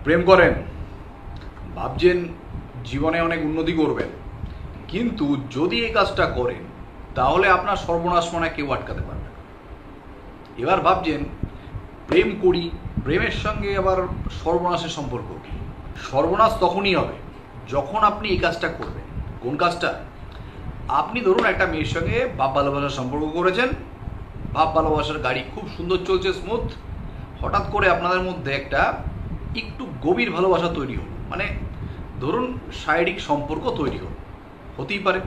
প্রেম করেন, ভাবছেন জীবনে অনেক উন্নতি করবেন, কিন্তু যদি এই কাজটা করেন তাহলে আপনার সর্বনাশ মানে কেউ আটকাতে পারবে না। এবার ভাবছেন প্রেম করি, প্রেমের সঙ্গে আবার সর্বনাশের সম্পর্ক কি? সর্বনাশ তখনই হবে যখন আপনি এই কাজটা করবেন। কোন কাজটা? আপনি ধরুন একটা মেয়ের সঙ্গে ভাব ভালোবাসার সম্পর্ক করেছেন, ভাব ভালোবাসার গাড়ি খুব সুন্দর চলছে, স্মুথ। হঠাৎ করে আপনাদের মধ্যে একটা একটু গভীর ভালোবাসা তৈরি হলো, মানে ধরুন শারীরিক সম্পর্ক তৈরি হলো, হতেই পারে,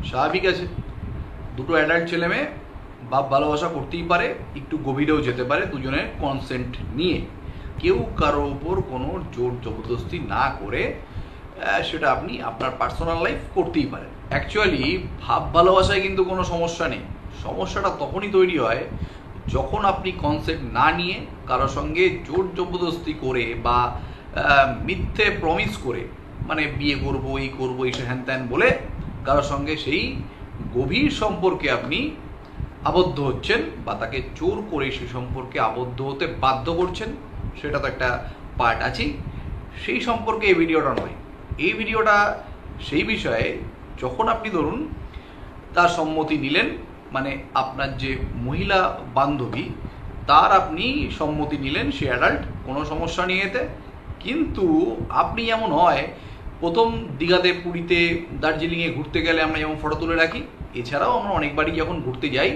স্বাভাবিক আছে। দুটো অ্যাডাল্ট ছেলে মেয়ে ভাব ভালোবাসা করতেই পারে, একটু গভীরেও যেতে পারে দুজনের কনসেন্ট নিয়ে, কেউ কারো উপর কোনো জোর জবরদস্তি না করে। সেটা আপনি আপনার পার্সোনাল লাইফ করতেই পারেন। অ্যাকচুয়ালি ভাব ভালোবাসায় কিন্তু কোনো সমস্যা নেই। সমস্যাটা তখনই তৈরি হয় যখন আপনি কনসেপ্ট না নিয়ে কারোর সঙ্গে জোর জবরদস্তি করে বা মিথ্যে প্রমিস করে, মানে বিয়ে করবো, এই করবো, এই হ্যান ত্যান বলে কারোর সঙ্গে সেই গভীর সম্পর্কে আপনি আবদ্ধ হচ্ছেন, বা তাকে জোর করে সেই সম্পর্কে আবদ্ধ হতে বাধ্য করছেন। সেটা তো একটা পার্ট আছেই। সেই সম্পর্কে এই ভিডিওটা নয়। এই ভিডিওটা সেই বিষয়ে যখন আপনি ধরুন তার সম্মতি নিলেন, মানে আপনার যে মহিলা বান্ধবী তার আপনি সম্মতি নিলেন, সে অ্যাডাল্ট, কোনো সমস্যা নেই এতে। কিন্তু আপনি যেমন হয় প্রথম দীঘাতে, পুরীতে, দার্জিলিংয়ে ঘুরতে গেলে আমরা যেমন ফটো তুলে রাখি, এছাড়াও আমরা অনেকবারই যখন ঘুরতে যাই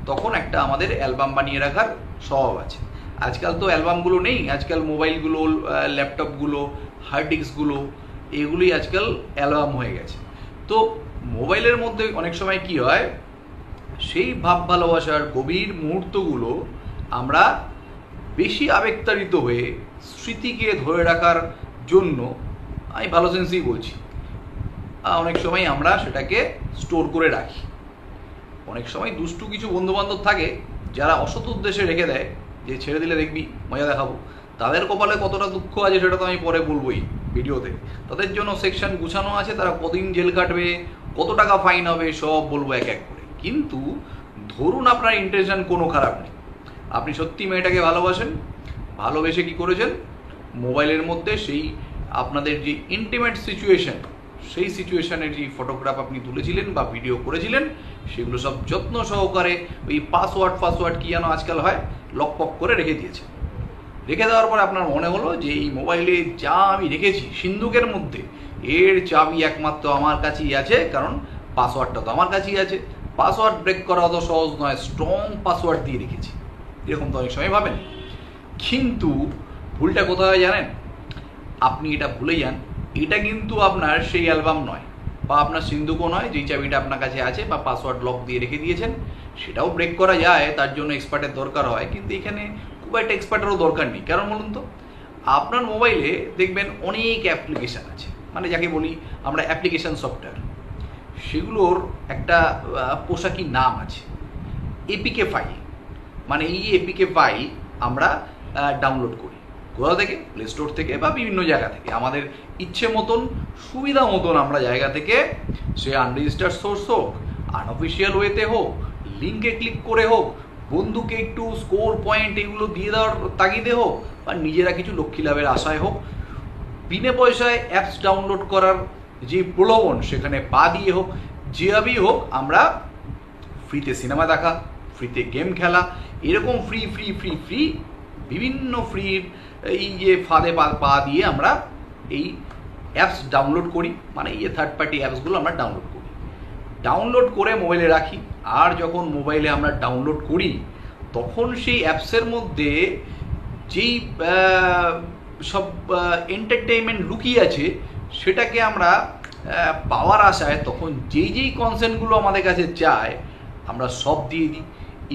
তখন একটা আমাদের অ্যালবাম বানিয়ে রাখার স্বভাব আছে। আজকাল তো অ্যালবামগুলো নেই, আজকাল মোবাইলগুলো, ল্যাপটপগুলো, হার্ড ডিস্কগুলো, এগুলোই আজকাল অ্যালবাম হয়ে গেছে। তো মোবাইলের মধ্যে অনেক সময় কি হয়, সেই ভাব ভালোবাসার গভীর মুহূর্তগুলো আমরা বেশি আবেগতাড়িত হয়ে স্মৃতিকে ধরে রাখার জন্য, আমি ভালো সেন্সেই বলছি, অনেক সময় আমরা সেটাকে স্টোর করে রাখি। অনেক সময় দুষ্টু কিছু বন্ধুবান্ধব থাকে যারা অসৎ উদ্দেশ্যে রেখে দেয় যে ছেড়ে দিলে দেখবি, মজা দেখাবো। তাদের কপালে কতটা দুঃখ আছে সেটা তো আমি পরে বলবোই ভিডিওতে। তাদের জন্য সেকশন গুছানো আছে, তারা কতদিন জেল কাটবে, কত টাকা ফাইন হবে, সব বলবো এক এক করে। কিন্তু ধরুন আপনার ইন্টেনশন কোনো খারাপ নেই, আপনি সত্যি মেয়েটাকে ভালোবাসেন, ভালোবেসে কি করেছেন, মোবাইলের মধ্যে সেই আপনাদের যে ইন্টিমেট সিচুয়েশন, সেই সিচুয়েশনের যে ফটোগ্রাফ আপনি তুলেছিলেন বা ভিডিও করেছিলেন, সেগুলো সব যত্ন সহকারে ওই পাসওয়ার্ড কি যেন আজকাল হয়, লক পক করে রেখে দিয়েছে। রেখে দেওয়ার পরে আপনার মনে হলো যে এই মোবাইলে যা আমি রেখেছি সিন্ধুকের মধ্যে, এর চাবি একমাত্র আমার কাছেই আছে, কারণ পাসওয়ার্ডটা তো আমার কাছেই আছে। পাসওয়ার্ড ব্রেক করা অত সহজ নয়, স্ট্রং পাসওয়ার্ড দিয়ে রেখেছি, এরকম তো অনেক সময় ভাবেন। কিন্তু ভুলটা কোথায় জানেন? আপনি এটা ভুলে যান, এটা কিন্তু আপনার সেই অ্যালবাম নয়, বা আপনার সিন্ধুকও নয় যেই চাবিটা আপনার কাছে আছে, বা পাসওয়ার্ড লক দিয়ে রেখে দিয়েছেন। সেটাও ব্রেক করা যায়, তার জন্য এক্সপার্টের দরকার হয়, কিন্তু এখানে খুব একটা এক্সপার্টেরও দরকার নেই। কারণ বলুন তো, আপনার মোবাইলে দেখবেন অনেক অ্যাপ্লিকেশান আছে, মানে যাকে বলি আমরা অ্যাপ্লিকেশান সফটওয়্যার, সেগুলোর একটা পোশাকি নাম আছে, এপিকে ফাইল। মানে এই এপিকে ফাইল আমরা ডাউনলোড করি কোথা থেকে? প্লে স্টোর থেকে বা বিভিন্ন জায়গা থেকে, আমাদের ইচ্ছে মতন, সুবিধা মতন আমরা জায়গা থেকে, সে আনরেজিস্টার্ড সোর্স হোক, আনঅফিসিয়াল ওয়েতে হোক, লিঙ্কে ক্লিক করে হোক, বন্ধুকে একটু স্কোর পয়েন্ট এগুলো দিয়ে দেওয়ার তাগিদে হোক, বা নিজেরা কিছু লক্ষ্মী লাভের আশায় হোক, বিনা পয়সায় অ্যাপস ডাউনলোড করার যে প্রলোভন সেখানে পা দিয়ে হোক, যেভাবেই হোক, আমরা ফ্রিতে সিনেমা দেখা, ফ্রিতে গেম খেলা, এরকম ফ্রি ফ্রি ফ্রি ফ্রি বিভিন্ন ফ্রির এই যে ফাঁদে পা দিয়ে আমরা এই অ্যাপস ডাউনলোড করি, মানে এই থার্ড পার্টি অ্যাপসগুলো আমরা ডাউনলোড করি, ডাউনলোড করে মোবাইলে রাখি। আর যখন মোবাইলে আমরা ডাউনলোড করি তখন সেই অ্যাপসের মধ্যে যেই সব এন্টারটেইনমেন্ট লুকিয়ে আছে সেটাকে আমরা পাওয়ার আশায় তখন যেই কনসেন্টগুলো আমাদের কাছে চায় আমরা সব দিয়ে দিই।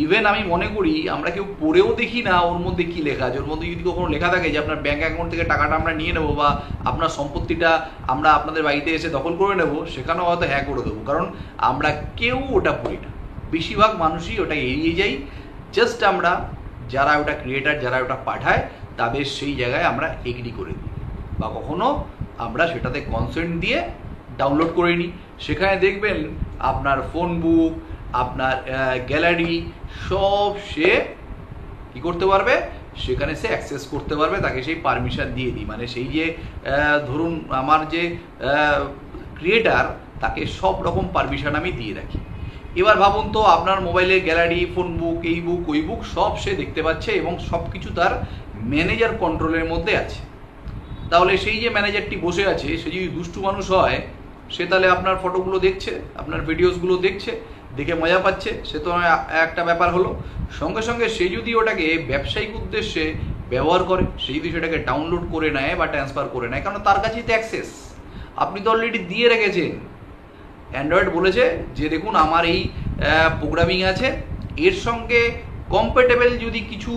ইভেন আমি মনে করি আমরা কেউ পড়েও দেখি না ওর মধ্যে কী লেখা আছে। ওর মধ্যে যদি কখনো লেখা থাকে যে আপনার ব্যাঙ্ক অ্যাকাউন্ট থেকে টাকাটা আমরা নিয়ে নেবো, বা আপনার সম্পত্তিটা আমরা আপনাদের বাড়িতে এসে দখল করে নেব, সেখানেও হয়তো হ্যাঁ করে দেবো, কারণ আমরা কেউ ওটা পড়ি না। বেশিরভাগ মানুষই ওটা এড়িয়ে যাই। জাস্ট আমরা যারা ওটা ক্রিয়েটার, যারা ওটা পাঠায়, তাদের সেই জায়গায় আমরা এগ্রি করে দিই, বা কখনো আমরা সেটাতে কনসেন্ট দিয়ে ডাউনলোড করে নিই। সেখানে দেখবেন আপনার ফোন বুক, আপনার গ্যালারি সব সে কী করতে পারবে, সেখানে সে অ্যাক্সেস করতে পারবে, তাকে সেই পারমিশন দিয়ে দিই, মানে সেই যে ধরুন আমার যে ক্রিয়েটার, তাকে সব রকম পারমিশন আমি দিয়ে রাখি। এবার ভাবুন তো, আপনার মোবাইলে গ্যালারি, ফোন বুক, এই বুক, ওই বুক সব সে দেখতে পাচ্ছে এবং সব কিছু তার ম্যানেজার কন্ট্রোলের মধ্যে আছে। তাহলে সেই যে ম্যানেজারটি বসে আছে, সে যদি দুষ্টু মানুষ হয়, সে তাহলে আপনার ফটোগুলো দেখছে, আপনার ভিডিওসগুলো দেখছে, দেখে মজা পাচ্ছে, সে তো একটা ব্যাপার হলো। সঙ্গে সঙ্গে সে যদি ওটাকে ব্যবসায়িক উদ্দেশ্যে ব্যবহার করে, সে যদি সেটাকে ডাউনলোড করে নেয় বা ট্রান্সফার করে নেয়, কারণ তার কাছেই তো অ্যাক্সেস, আপনি তো অলরেডি দিয়ে রেখেছেন। অ্যান্ড্রয়েড বলেছে যে দেখুন আমার এই প্রোগ্রামিং আছে, এর সঙ্গে কম্প্যাটেবল যদি কিছু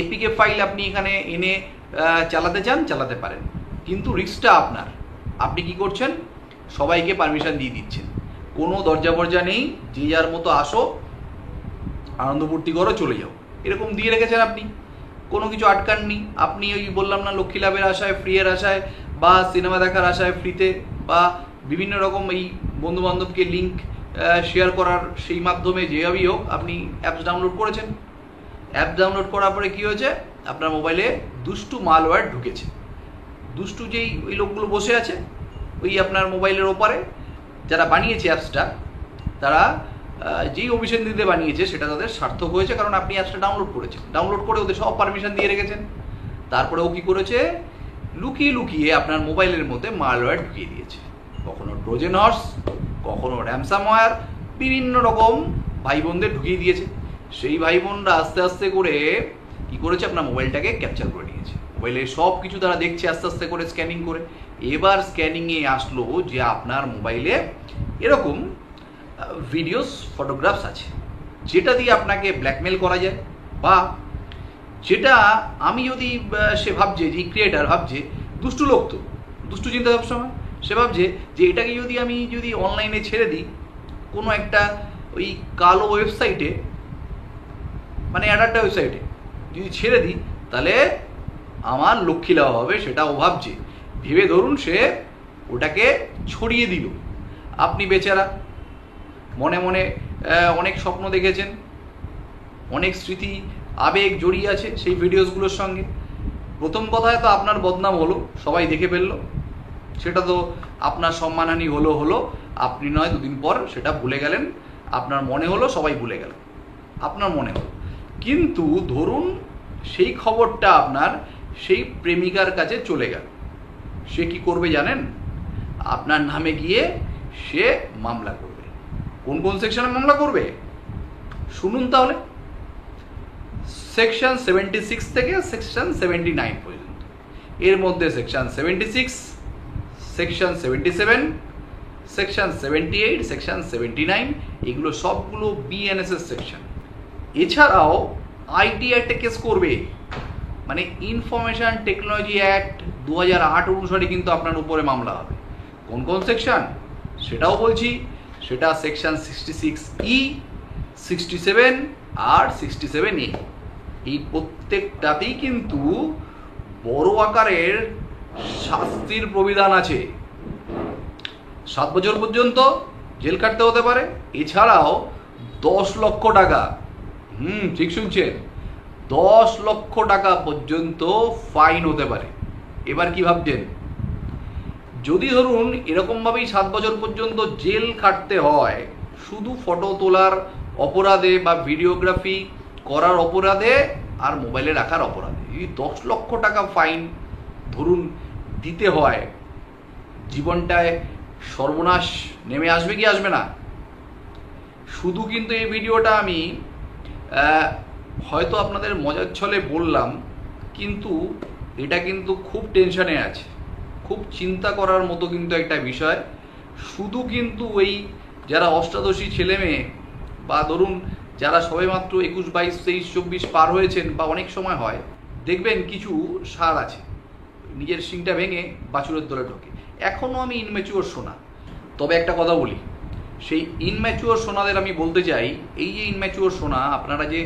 এপিকে ফাইল আপনি এখানে এনে চালাতে চান, চালাতে পারেন, কিন্তু রিস্কটা আপনার। আপনি কি করছেন? সবাইকে পারমিশন দিয়ে দিচ্ছেন, কোনো দরজা ফরজা নেই, যে যার মতো আসো, আনন্দ ফুর্তি করো, চলে যাও, এরকম দিয়ে রেখেছেন আপনি, কোনো কিছু আটকাননি। আপনি ওই বললাম না, লক্ষ্মী লাভের আশায়, ফ্রি এর আশায়, বা সিনেমা দেখার আশায় ফ্রিতে, বা বিভিন্ন রকম এই বন্ধুবান্ধবকে লিঙ্ক শেয়ার করার সেই মাধ্যমে যেভাবেই হোক আপনি অ্যাপস ডাউনলোড করেছেন। অ্যাপ ডাউনলোড করার পরে কী হয়েছে? আপনার মোবাইলে দুষ্টু মালওয়্যার ঢুকেছে। দুষ্টু যেই ওই লোকগুলো বসে আছে ওই আপনার মোবাইলের ওপারে, যারা বানিয়েছে অ্যাপসটা, তারা যেই অভিসন্ধিতে বানিয়েছে সেটা তাদের সার্থক হয়েছে, কারণ আপনি অ্যাপসটা ডাউনলোড করেছেন, ডাউনলোড করে ওদের সব পারমিশন দিয়ে রেখেছেন। তারপরে ও কী করেছে? লুকিয়ে লুকিয়ে আপনার মোবাইলের মধ্যে মালওয়্যার ঢুকিয়ে দিয়েছে, কখনো ট্রোজেন হর্স, কখনো র্যানসামওয়্যার, বিভিন্ন রকম ভাই বোনদের ঢুকিয়ে দিয়েছে। সেই ভাই বোনরা আস্তে আস্তে করে কী করেছে? আপনার মোবাইলটাকে ক্যাপচার করে নিয়েছে। মোবাইলে সব কিছু তারা দেখছে আস্তে আস্তে করে, স্ক্যানিং করে। এবার স্ক্যানিংয়ে আসলো যে আপনার মোবাইলে এরকম ভিডিওস, ফটোগ্রাফস আছে, যেটা দিয়ে আপনাকে ব্ল্যাকমেল করা যায়, বা যেটা আমি যদি, সে ভাবছে, যে ক্রিয়েটার ভাবছে, দুষ্টু লোক তো দুষ্টু চিন্তা সবসময়, সে ভাবছে যে এটাকে যদি আমি অনলাইনে ছেড়ে দিই কোনো একটা ওই কালো ওয়েবসাইটে, মানে অ্যাডাল্ট ওয়েবসাইটে যদি ছেড়ে দিই, তাহলে আমার লক্ষ্মী লাভ হবে, সেটা ও ভাবছে। ভেবে ধরুন সে ওটাকে ছড়িয়ে দিল। আপনি বেচারা মনে মনে অনেক স্বপ্ন দেখেছেন, অনেক স্মৃতি, আবেগ জড়িয়ে আছে সেই ভিডিওসগুলোর সঙ্গে। প্রথম কথায় তো আপনার বদনাম হলো, সবাই দেখে ফেললো, সেটা তো আপনার সম্মানহানি হলো, আপনি নয় দুদিন পর সেটা ভুলে গেলেন, আপনার মনে হলো, সবাই ভুলে গেল, আপনার মনে হলো। কিন্তু ধরুন সেই খবরটা আপনার সেই প্রেমিকার কাছে চলে গেল, সে কি করবে জানেন? আপনার নামে গিয়ে সে মামলা করবে। কোন কোন সেকশনে মামলা করবে শুনুন তাহলে। সেকশন 76 থেকে সেকশন 79 পর্যন্ত। এর মধ্যে সেকশন 76, সেকশন 77, সেকশন 78, সেকশন 79, এগুলো সবগুলো বিএনএসএস সেকশন। এছাড়াও আইটি অ্যাক্টে কেস করবে, মানে ইনফরমেশন টেকনোলজি অ্যাক্ট 2008 অনুসারে কিন্তু আপনার উপরে মামলা হবে। কোন কোন সেকশন সেটাও বলছি, সেটা সেকশন 66E, 67 আর 67A। এই প্রত্যেকটাতেই কিন্তু বড় আকারের শাস্তির প্রবিধান আছে। 7 বছর পর্যন্ত জেল কাটতে হতে পারে, এছাড়াও 10 লক্ষ টাকা, ঠিক শুনছেন, 10 লক্ষ টাকা পর্যন্ত ফাইন হতে পারে। এবার কি ভাবছেন? যদি ধরুন এরকমভাবেই 7 বছর পর্যন্ত জেল কাটতে হয় শুধু ফটো তোলার অপরাধে বা ভিডিওগ্রাফি করার অপরাধে আর মোবাইলে রাখার অপরাধে, যদি 10 লক্ষ টাকা ফাইন ধরুন দিতে হয়, জীবনটায় সর্বনাশ নেমে আসবে কি আসবে না? শুধু কিন্তু এই ভিডিওটা আমি হয়তো আপনাদের মজার ছলে বললাম, কিন্তু এটা কিন্তু খুব টেনশনে আছে, খুব চিন্তা করার মতো কিন্তু একটা বিষয়। শুধু কিন্তু ওই যারা অষ্টাদশী ছেলে মেয়ে, বা ধরুন যারা সবেমাত্র 21, 22, 23, 24 পার হয়েছেন, বা অনেক সময় হয় দেখবেন কিছু সার আছে নিজের শিংটা ভেঙে বাছুরের দলে ঢোকে। এখনও আমি ইনম্যাচিওর শোনা, তবে একটা কথা বলি, সেই ইনম্যাচিওর শোনাদের আমি বলতে চাই, এই যে ইনম্যাচিওর শোনা, আপনারা যে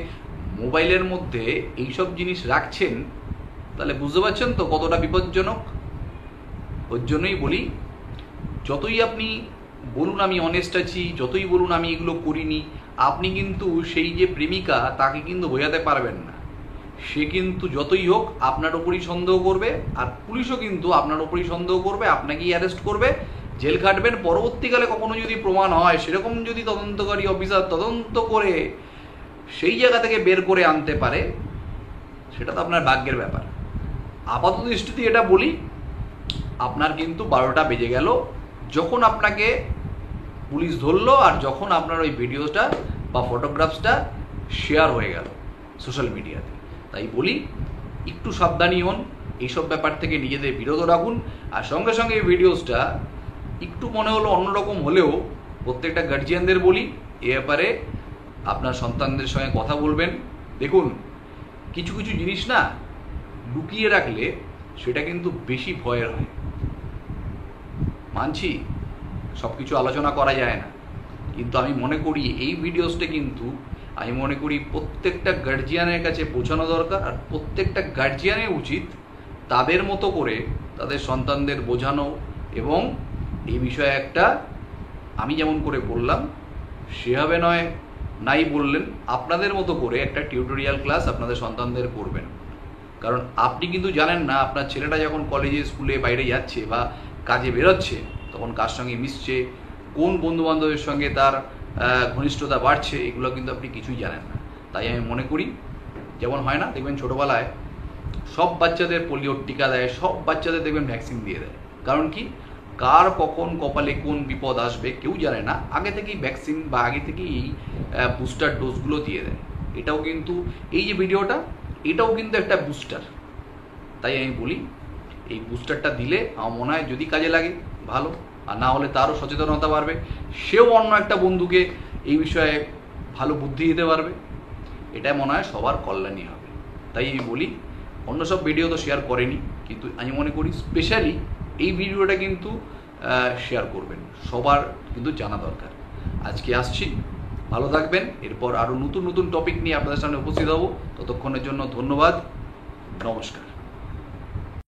মোবাইলের মধ্যে এইসব জিনিস রাখছেন, তাহলে বুঝতে পারছেন তো কতটা বিপজ্জনক। ওর জন্যই বলি, যতই আপনি বলুন আমি অনেস্ট আছি, যতই বলুন আমি এগুলো করিনি, আপনি কিন্তু সেই যে প্রেমিকা তাকে কিন্তু বোঝাতে পারবেন না সে কিন্তু যতই হোক আপনার ওপরই সন্দেহ করবে, আর পুলিশও কিন্তু আপনার ওপরই সন্দেহ করবে, আপনাকেই অ্যারেস্ট করবে, জেল খাটবেন। পরবর্তীকালে কখনো যদি প্রমাণ হয়, সেরকম যদি তদন্তকারী অফিসার তদন্ত করে সেই জায়গা থেকে বের করে আনতে পারে, সেটা তো আপনার ভাগ্যের ব্যাপার। আপাত দৃষ্টিতে এটা বলি, আপনার কিন্তু 12টা বেজে গেল যখন আপনাকে পুলিশ ধরলো, আর যখন আপনার ওই ভিডিওটা বা ফটোগ্রাফসটা শেয়ার হয়ে গেল সোশ্যাল মিডিয়াতে। তাই বলি, একটু সাবধানী হন, এইসব ব্যাপার থেকে নিজেদের বিরত রাখুন। আর সঙ্গে সঙ্গে এই ভিডিওসটা একটু মনে হলো অন্যরকম হলেও প্রত্যেকটা গার্জিয়ানদের বলি, এ ব্যাপারে আপনার সন্তানদের সঙ্গে কথা বলবেন। দেখুন, কিছু কিছু জিনিস না লুকিয়ে রাখলে সেটা কিন্তু বেশি ভয়ের হয়। মানছি সব কিছু আলোচনা করা যায় না, কিন্তু আমি মনে করি এই ভিডিওসটা কিন্তু আমি মনে করি প্রত্যেকটা গার্জিয়ানের কাছে পৌঁছানো দরকার। আর প্রত্যেকটা গার্জিয়ানের উচিত তাদের মতো করে তাদের সন্তানদের বোঝানো, এবং এই বিষয়ে একটা, আমি যেমন করে বললাম সেভাবে নয়, নাই বললেন, আপনাদের মতো করে একটা টিউটোরিয়াল ক্লাস আপনাদের সন্তানদের করবেন। কারণ আপনি কিন্তু জানেন না আপনার ছেলেটা যখন কলেজে স্কুলে বাইরে যাচ্ছে বা কাজে বেরোচ্ছে, তখন কার সঙ্গে মিশছে, কোন বন্ধুবান্ধবের সঙ্গে তার ঘনিষ্ঠতা বাড়ছে, এগুলো কিন্তু আপনি কিছুই জানেন না। তাই আমি মনে করি, যেমন হয় না, দেখবেন ছোটোবেলায় সব বাচ্চাদের পোলিওর টিকা দেয়, সব বাচ্চাদের দেখবেন ভ্যাকসিন দিয়ে দেয়। কারণ কি, কার কখন কপালে কোন বিপদ আসবে কেউ জানে না, আগে থেকেই ভ্যাকসিন বা আগে থেকেই এই বুস্টার ডোজগুলো দিয়ে দেয়। এটাও কিন্তু, এই যে ভিডিওটা, এটাও কিন্তু একটা বুস্টার। তাই আমি বলি, এই বুস্টারটা দিলে আমার মনে হয় যদি কাজে লাগে ভালো, আর না হলে তারও সচেতনতা বাড়বে, সেও অন্য একটা বন্ধুকে এই বিষয়ে ভালো বুদ্ধি দিতে পারবে। এটা মনে হয় সবার কল্যাণই হবে। তাই আমি বলি, অন্য সব ভিডিও তো শেয়ার করেনি, কিন্তু আমি মনে করি স্পেশালি এই ভিডিওটা কিন্তু শেয়ার করবেন, সবার কিন্তু জানা দরকার। আজকে আসছি, ভালো থাকবেন। এরপর আরও নতুন নতুন টপিক নিয়ে আপনাদের সামনে উপস্থিত হব। ততক্ষণের জন্য ধন্যবাদ, নমস্কার।